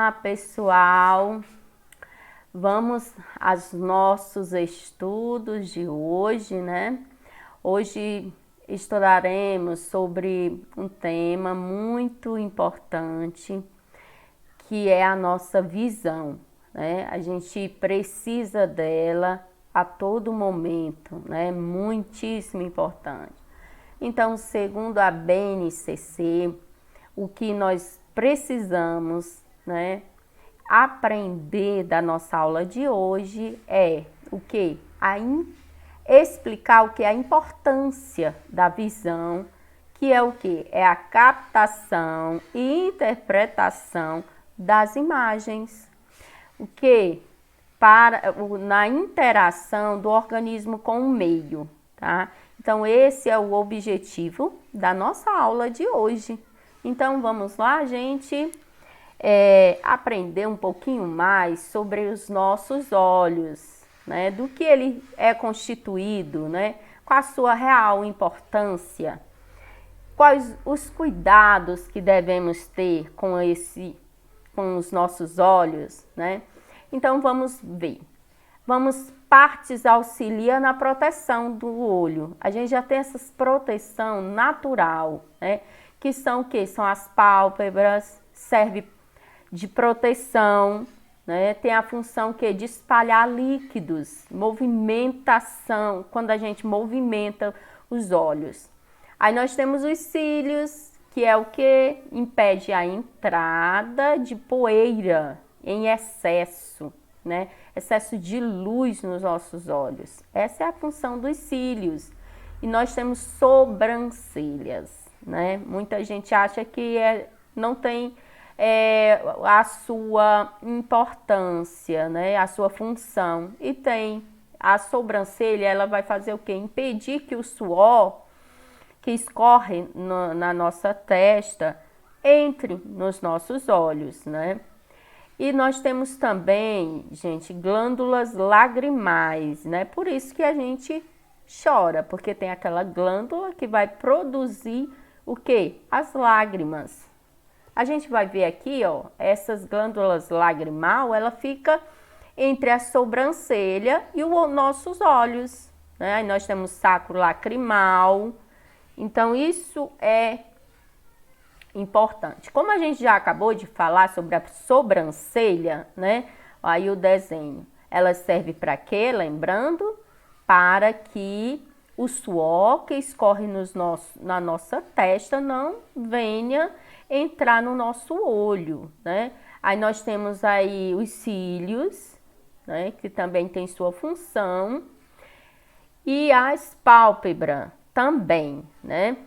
Olá, pessoal! Vamos aos nossos estudos de hoje, né? Hoje estudaremos sobre um tema muito importante, que é a nossa visão, né? A gente precisa dela a todo momento, né? Muitíssimo importante. Então, segundo a BNCC, o que nós precisamos, né, aprender da nossa aula de hoje é o que? Explicar o que é a importância da visão, que é o que? É a captação e interpretação das imagens. O que? Na interação do organismo com o meio, tá? Então, esse é o objetivo da nossa aula de hoje. Então, vamos lá, gente, aprender um pouquinho mais sobre os nossos olhos, né? Do que ele é constituído, né? Qual a sua real importância, quais os cuidados que devemos ter com os nossos olhos, né? Então, vamos ver. Partes auxiliam na proteção do olho. A gente já tem essa proteção natural, né? Que são o quê? São as pálpebras, serve de proteção, né? Tem a função que de espalhar líquidos, movimentação, quando a gente movimenta os olhos. Aí nós temos os cílios, que é o que impede a entrada de poeira em excesso, né? Excesso de luz nos nossos olhos. Essa é a função dos cílios. E nós temos sobrancelhas, né? Muita gente acha que não tem a sua importância, né? A sua função. E tem. A sobrancelha, ela vai fazer o quê? Impedir que o suor que escorre na nossa testa entre nos nossos olhos, né? E nós temos também, gente, glândulas lagrimais, né? Por isso que a gente chora, porque tem aquela glândula que vai produzir o quê? As lágrimas. A gente vai ver aqui, ó, essas glândulas lagrimal, ela fica entre a sobrancelha e os nossos olhos, né? Aí nós temos sacro lacrimal. Então, isso é importante. Como a gente já acabou de falar sobre a sobrancelha, né? Aí o desenho, ela serve para quê? Lembrando, para que o suor que escorre na nossa testa não venha entrar no nosso olho, né? Aí nós temos aí os cílios, né? Que também tem sua função. E as pálpebras também, né?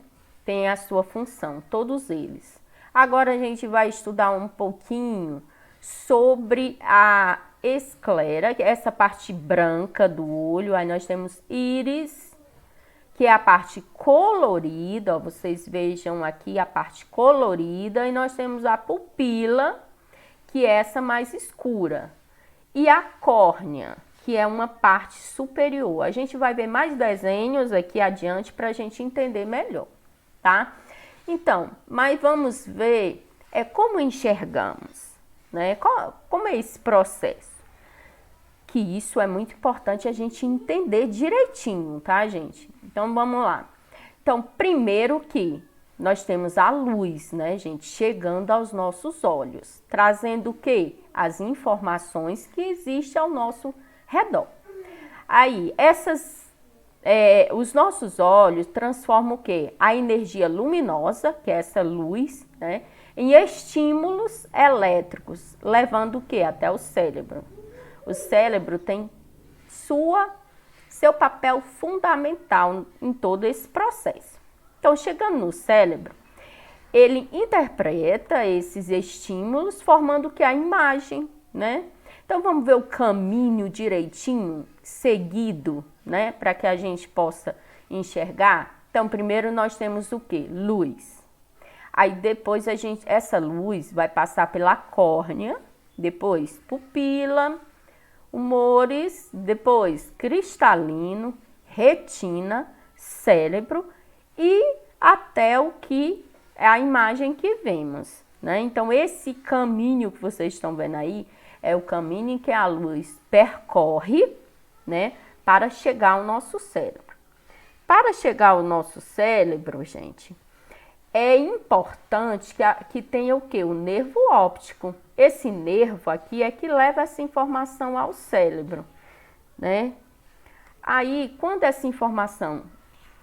Tem a sua função, todos eles. Agora a gente vai estudar um pouquinho sobre a esclera, que é essa parte branca do olho. Aí nós temos íris, que é a parte colorida, ó, vocês vejam aqui a parte colorida. E nós temos a pupila, que é essa mais escura. E a córnea, que é uma parte superior. A gente vai ver mais desenhos aqui adiante para a gente entender melhor, tá? Então, mas vamos ver como enxergamos, né? Como é esse processo? Que isso é muito importante a gente entender direitinho, tá, gente? Então, vamos lá. Então, primeiro que nós temos a luz, né, gente, chegando aos nossos olhos, trazendo o quê? As informações que existem ao nosso redor. Aí, os nossos olhos transformam o quê? A energia luminosa, que é essa luz, né, em estímulos elétricos, levando o quê? Até o cérebro. O cérebro tem seu papel fundamental em todo esse processo. Então, chegando no cérebro, ele interpreta esses estímulos, formando o que? A imagem, né? Então, vamos ver o caminho direitinho, seguido, né? Para que a gente possa enxergar. Então, primeiro nós temos o quê? Luz. Aí, depois, essa luz vai passar pela córnea, depois pupila, humores, depois cristalino, retina, cérebro e até o que é a imagem que vemos. né? Então, esse caminho que vocês estão vendo aí é o caminho em que a luz percorre, né, para chegar ao nosso cérebro. Para chegar ao nosso cérebro, gente, é importante que tenha o quê? O nervo óptico. Esse nervo aqui é que leva essa informação ao cérebro, né? Aí, quando essa informação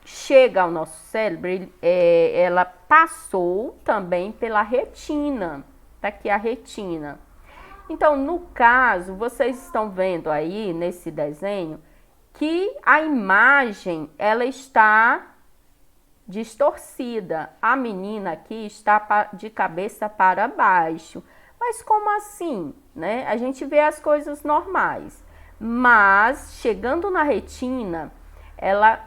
chega ao nosso cérebro, ela passou também pela retina. Tá aqui a retina. Então, no caso, vocês estão vendo aí nesse desenho que a imagem ela está distorcida. A menina aqui está de cabeça para baixo. Mas como assim, né? A gente vê as coisas normais. Mas chegando na retina, ela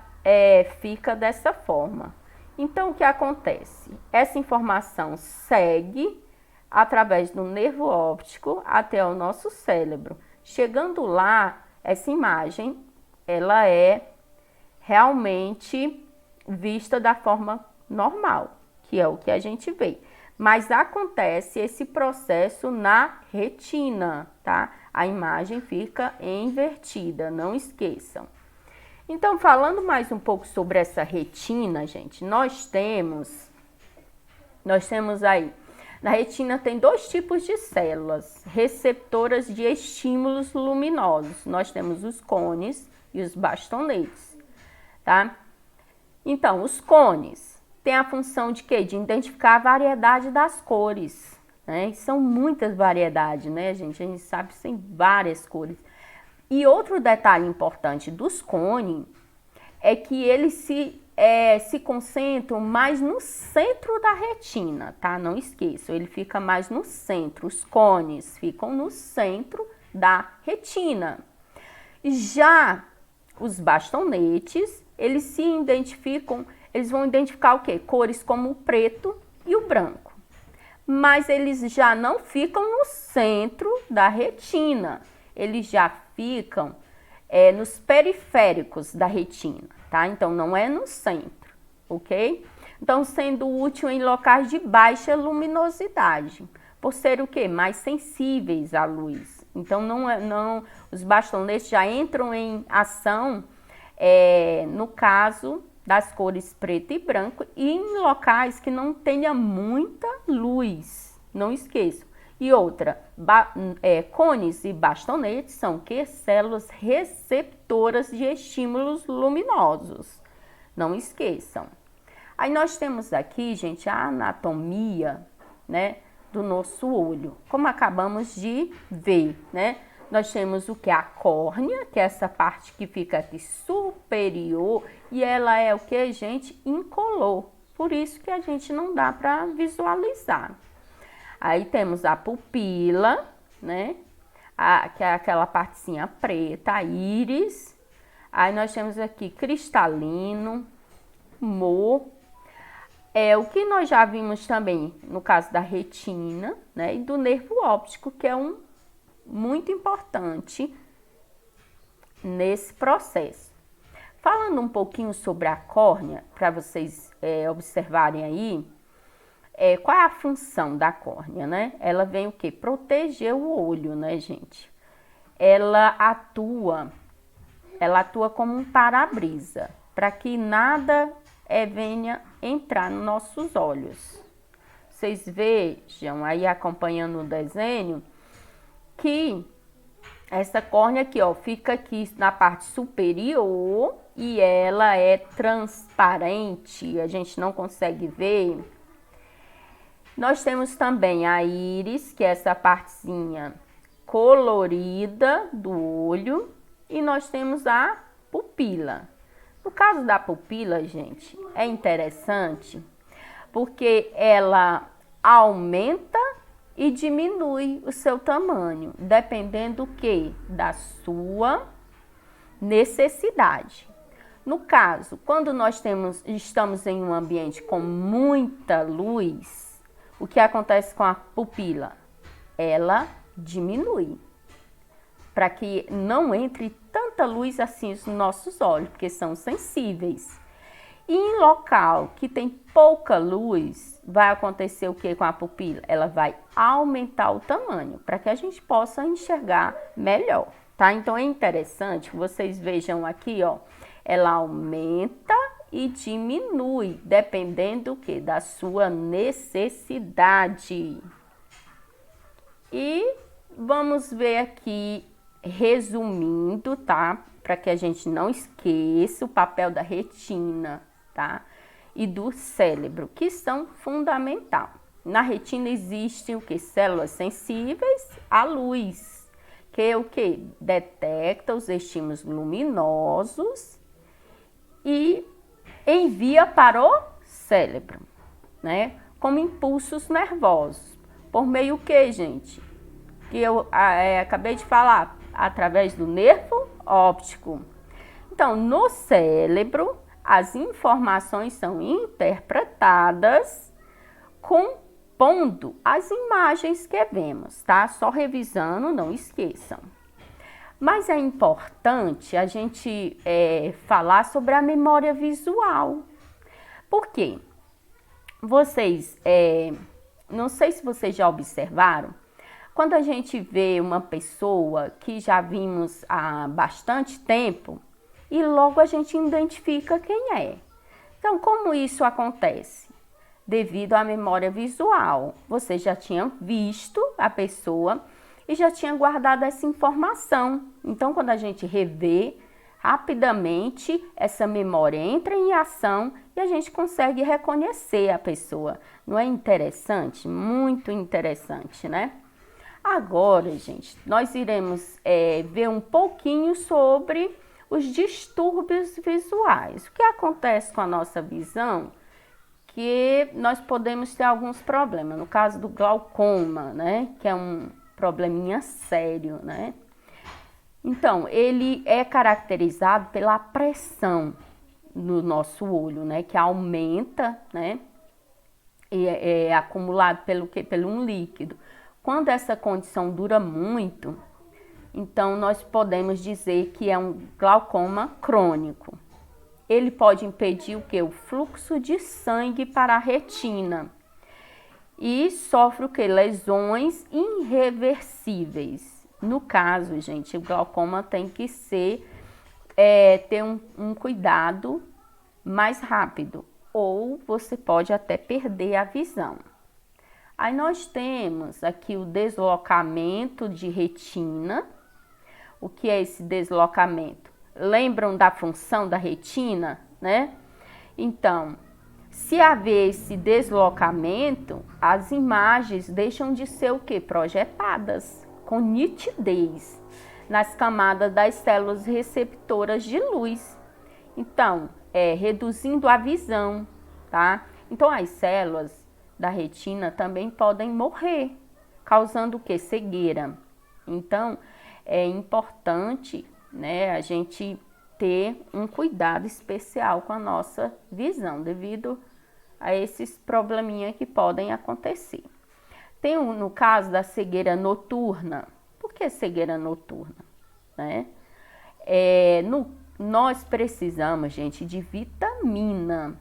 fica dessa forma. Então, o que acontece? Essa informação segue através do nervo óptico até o nosso cérebro. Chegando lá, essa imagem, ela é realmente vista da forma normal, que é o que a gente vê. Mas acontece esse processo na retina, tá? A imagem fica invertida, não esqueçam. Então, falando mais um pouco sobre essa retina, gente, nós temos aí, na retina tem dois tipos de células receptoras de estímulos luminosos. Nós temos os cones e os bastonetes, tá? Então, os cones têm a função de quê? De identificar a variedade das cores, né? E são muitas variedades, né, gente? A gente sabe que tem várias cores. E outro detalhe importante dos cones é que eles se concentram mais no centro da retina, tá? Não esqueçam, ele fica mais no centro. Os cones ficam no centro da retina. Já os bastonetes, eles vão identificar o quê? Cores como o preto e o branco. Mas eles já não ficam no centro da retina. Eles já ficam nos periféricos da retina, tá? Então, não é no centro, ok? Então, sendo útil em locais de baixa luminosidade, por ser o quê? Mais sensíveis à luz. Então, os bastonetes já entram em ação, no caso das cores preto e branco, e em locais que não tenha muita luz, não esqueçam. E outra, cones e bastonetes são que células receptoras de estímulos luminosos. Não esqueçam. Aí nós temos aqui, gente, a anatomia, né, do nosso olho, como acabamos de ver, né? Nós temos o que? A córnea, que é essa parte que fica aqui superior, e ela é o que, gente? Incolor. Por isso que a gente não dá para visualizar. Aí temos a pupila, né? Que é aquela partezinha preta, a íris. Aí nós temos aqui cristalino, o que nós já vimos também no caso da retina, né? E do nervo óptico, que é muito importante nesse processo. Falando um pouquinho sobre a córnea, para vocês observarem aí, qual é a função da córnea, né? Ela vem o quê? Proteger o olho, né, gente? Ela atua como um para-brisa, para que nada venha entrar nos nossos olhos. Vocês vejam aí acompanhando o desenho que essa córnea aqui, ó, fica aqui na parte superior e ela é transparente, a gente não consegue ver. Nós temos também a íris, que é essa partezinha colorida do olho, e nós temos a pupila. No caso da pupila, gente, é interessante porque ela aumenta e diminui o seu tamanho, dependendo do que? Da sua necessidade. No caso, quando nós estamos em um ambiente com muita luz, o que acontece com a pupila? Ela diminui, para que não entre tanta luz assim nos nossos olhos, porque são sensíveis. Em local que tem pouca luz, vai acontecer o que com a pupila? Ela vai aumentar o tamanho, para que a gente possa enxergar melhor, tá? Então é interessante que vocês vejam aqui, ó, ela aumenta e diminui, dependendo do que? Da sua necessidade. E vamos ver aqui, resumindo, tá? Para que a gente não esqueça o papel da retina, tá? E do cérebro, que são fundamental. Na retina existem o que? Células sensíveis à luz, que é o que? Detecta os estímulos luminosos e envia para o cérebro, né? Como impulsos nervosos. Por meio que, gente? Que eu acabei de falar, através do nervo óptico. Então, no cérebro, as informações são interpretadas compondo as imagens que vemos, tá? Só revisando, não esqueçam. Mas é importante a gente falar sobre a memória visual. Por quê? Vocês, não sei se vocês já observaram, quando a gente vê uma pessoa que já vimos há bastante tempo e logo a gente identifica quem é. Então, como isso acontece? Devido à memória visual. Você já tinha visto a pessoa e já tinha guardado essa informação. Então, quando a gente revê, rapidamente essa memória entra em ação e a gente consegue reconhecer a pessoa. Não é interessante? Muito interessante, né? Agora, gente, nós iremos ver um pouquinho sobre os distúrbios visuais. O que acontece com a nossa visão? Que nós podemos ter alguns problemas. No caso do glaucoma, né? Que é um probleminha sério, né? Então, ele é caracterizado pela pressão no nosso olho, né? Que aumenta, né? E é acumulado pelo quê? Pelo um líquido. Quando essa condição dura muito, então nós podemos dizer que é um glaucoma crônico. Ele pode impedir o quê? O fluxo de sangue para a retina. E sofre o quê? Lesões irreversíveis. No caso, gente, o glaucoma tem que ter um cuidado mais rápido. Ou você pode até perder a visão. Aí nós temos aqui o deslocamento de retina. O que é esse deslocamento? Lembram da função da retina, né? Então, se haver esse deslocamento, as imagens deixam de ser o quê? Projetadas com nitidez nas camadas das células receptoras de luz. Então, reduzindo a visão, tá? Então, as células da retina também podem morrer, causando o quê? Cegueira. Então, é importante, né, a gente ter um cuidado especial com a nossa visão, devido a esses probleminhas que podem acontecer. Tem no caso da cegueira noturna. Por que cegueira noturna? Né? Nós precisamos, gente, de vitamina,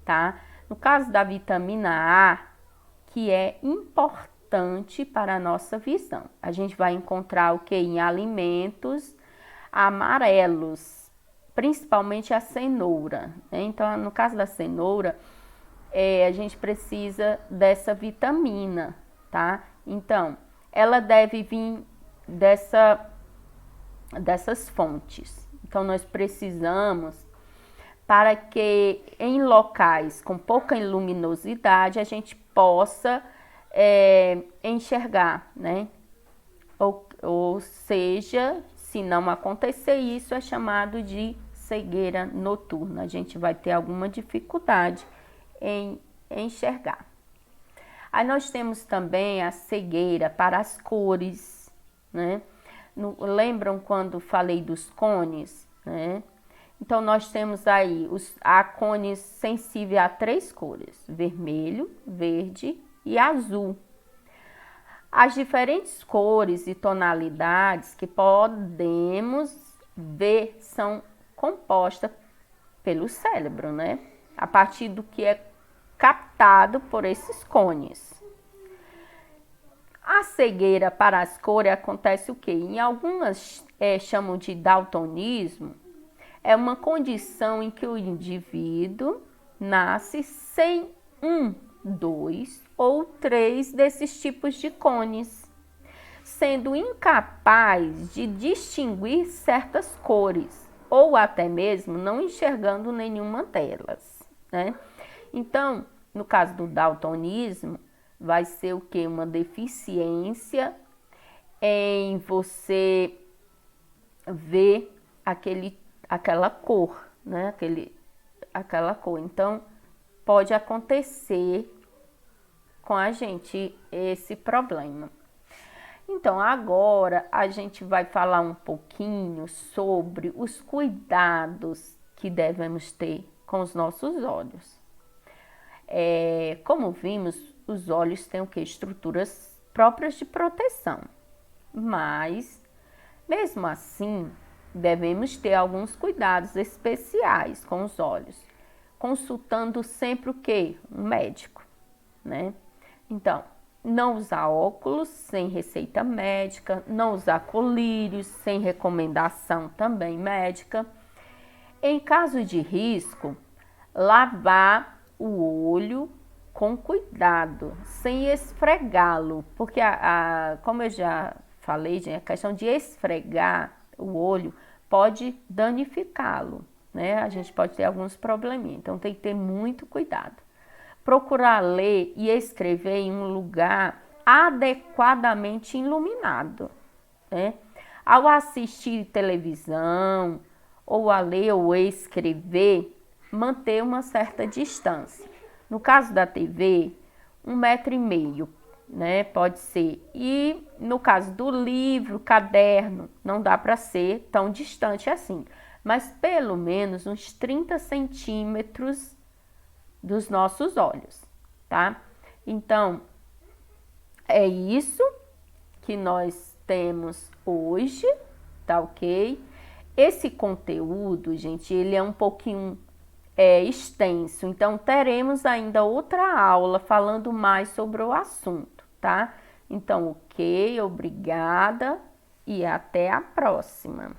tá? No caso da vitamina A, que é importante para a nossa visão. A gente vai encontrar o que? Em alimentos amarelos, principalmente a cenoura, né? Então, no caso da cenoura, a gente precisa dessa vitamina, tá? Então, ela deve vir dessas fontes. Então, nós precisamos para que em locais com pouca luminosidade a gente possa enxergar, né? Ou seja, se não acontecer isso, é chamado de cegueira noturna. A gente vai ter alguma dificuldade em enxergar. Aí nós temos também a cegueira para as cores, né? Lembram quando falei dos cones, né? Então, nós temos aí a cones sensível a 3 cores: vermelho, verde e azul. As diferentes cores e tonalidades que podemos ver são compostas pelo cérebro, né? a partir do que é captado por esses cones. A cegueira para as cores acontece o quê? Em algumas chamam de daltonismo, é uma condição em que o indivíduo nasce sem um, dois ou três desses tipos de cones, sendo incapaz de distinguir certas cores, ou até mesmo não enxergando nenhuma delas, né? Então, no caso do daltonismo, vai ser o quê? Uma deficiência em você ver aquela cor, né? Aquela cor. Então, pode acontecer com a gente esse problema. Então, agora a gente vai falar um pouquinho sobre os cuidados que devemos ter com os nossos olhos. Como vimos, os olhos têm o quê? Estruturas próprias de proteção, mas, mesmo assim, devemos ter alguns cuidados especiais com os olhos, consultando sempre o quê? Um médico, né? Então, não usar óculos sem receita médica, não usar colírios sem recomendação também médica. Em caso de risco, lavar o olho com cuidado, sem esfregá-lo, porque como eu já falei, gente, a questão de esfregar o olho pode danificá-lo, né? A gente pode ter alguns probleminhas, então tem que ter muito cuidado. Procurar ler e escrever em um lugar adequadamente iluminado, né? Ao assistir televisão, ou a ler ou escrever, manter uma certa distância. No caso da TV, 1,5 m, né? Pode ser. E no caso do livro, caderno, não dá para ser tão distante assim, mas pelo menos uns 30 centímetros dos nossos olhos, tá? Então, é isso que nós temos hoje, tá ok? Esse conteúdo, gente, ele é um pouquinho extenso, então teremos ainda outra aula falando mais sobre o assunto, tá? Então, ok, obrigada e até a próxima.